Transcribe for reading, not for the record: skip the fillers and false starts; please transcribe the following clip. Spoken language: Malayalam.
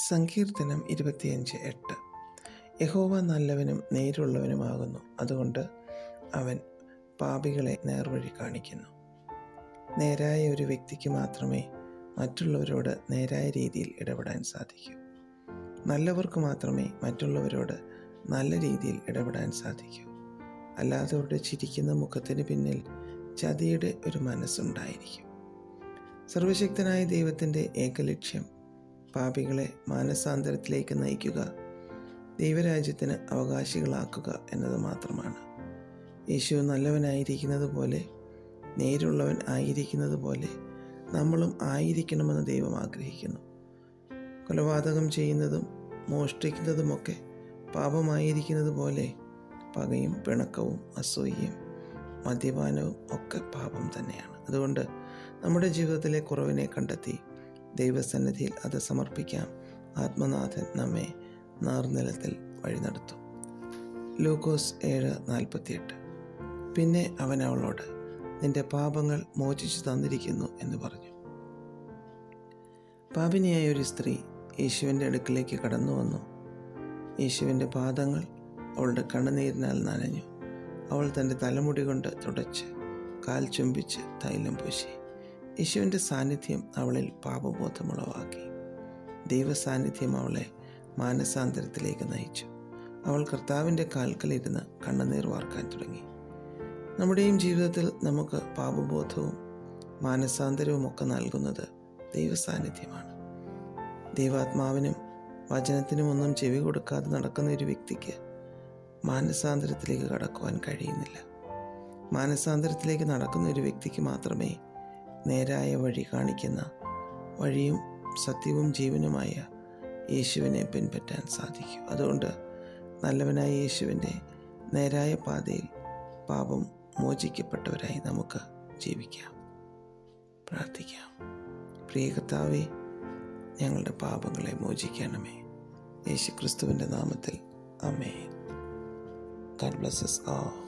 സങ്കീർത്തനം 25:8. യഹോവ നല്ലവനും നേരുള്ളവനുമാകുന്നു, അതുകൊണ്ട് അവൻ പാപികളെ നേർവഴി കാണിക്കുന്നു. നേരായ ഒരു വ്യക്തിക്ക് മാത്രമേ മറ്റുള്ളവരോട് നേരായ രീതിയിൽ ഇടപെടാൻ സാധിക്കൂ. നല്ലവർക്ക് മാത്രമേ മറ്റുള്ളവരോട് നല്ല രീതിയിൽ ഇടപെടാൻ സാധിക്കൂ. അല്ലാത്തവരുടെ ചിരിക്കുന്ന മുഖത്തിന് പിന്നിൽ ചതിയുടെ ഒരു മനസ്സുണ്ടായിരിക്കും. സർവശക്തനായ ദൈവത്തിൻ്റെ ഏകലക്ഷ്യം പാപികളെ മാനസാന്തരത്തിലേക്ക് നയിക്കുക, ദൈവരാജ്യത്തിന് അവകാശികളാക്കുക എന്നത് മാത്രമാണ്. യേശു നല്ലവനായിരിക്കുന്നത് പോലെ, നേരുള്ളവൻ ആയിരിക്കുന്നത് പോലെ നമ്മളും ആയിരിക്കണമെന്ന് ദൈവം ആഗ്രഹിക്കുന്നു. കൊലപാതകം ചെയ്യുന്നതും മോഷ്ടിക്കുന്നതുമൊക്കെ പാപമായിരിക്കുന്നത് പോലെ പകയും പിണക്കവും അസൂയയും മദ്യപാനവും ഒക്കെ പാപം തന്നെയാണ്. അതുകൊണ്ട് നമ്മുടെ ജീവിതത്തിലെ കുറവിനെ കണ്ടെത്തി ദൈവസന്നിധിയിൽ അത് സമർപ്പിക്കാം. ആത്മനാഥൻ നമ്മെ നാർനിലത്തിൽ വഴി നടത്തും. ലൂക്കോസ് 7:48. പിന്നെ അവൻ അവളോട്, നിന്റെ പാപങ്ങൾ മോചിച്ചു തന്നിരിക്കുന്നു എന്ന് പറഞ്ഞു. പാപിനിയായ ഒരു സ്ത്രീ യേശുവിൻ്റെ അടുക്കിലേക്ക് കടന്നു വന്നു. യേശുവിൻ്റെ പാദങ്ങൾ അവളുടെ കണ്ണുനീരിനാൽ നനഞ്ഞു. അവൾ തൻ്റെ തലമുടി കൊണ്ട് തുടച്ച് കാൽ ചുംബിച്ച് തൈലം പൂശി. യേശുവിൻ്റെ സാന്നിധ്യം അവളിൽ പാപബോധമുളവാക്കി. ദൈവസാന്നിധ്യം അവളെ മാനസാന്തരത്തിലേക്ക് നയിച്ചു. അവൾ കർത്താവിൻ്റെ കാൽക്കലിരുന്ന് കണ്ണുനീർ വാർക്കാൻ തുടങ്ങി. നമ്മുടെയും ജീവിതത്തിൽ നമുക്ക് പാപബോധവും മാനസാന്തരവും ഒക്കെ നൽകുന്നത് ദൈവസാന്നിധ്യമാണ്. ദൈവാത്മാവിനും വചനത്തിനും ഒന്നും ചെവി കൊടുക്കാതെ നടക്കുന്ന ഒരു വ്യക്തിക്ക് മാനസാന്തരത്തിലേക്ക് കടക്കുവാൻ കഴിയുന്നില്ല. മാനസാന്തരത്തിലേക്ക് നടക്കുന്ന ഒരു വ്യക്തിക്ക് മാത്രമേ നേരായ വഴി കാണിക്കുന്ന, വഴിയും സത്യവും ജീവനുമായ യേശുവിനെ പിൻപറ്റാൻ സാധിക്കൂ. അതുകൊണ്ട് നല്ലവനായ യേശുവിൻ്റെ നേരായ പാതയിൽ പാപം മോചിക്കപ്പെട്ടവരായി നമുക്ക് ജീവിക്കാം. പ്രാർത്ഥിക്കാം. പ്രിയ കർത്താവേ, ഞങ്ങളുടെ പാപങ്ങളെ മോചിക്കണമേ. യേശു ക്രിസ്തുവിൻ്റെ നാമത്തിൽ ആമേൻ. God bless us all.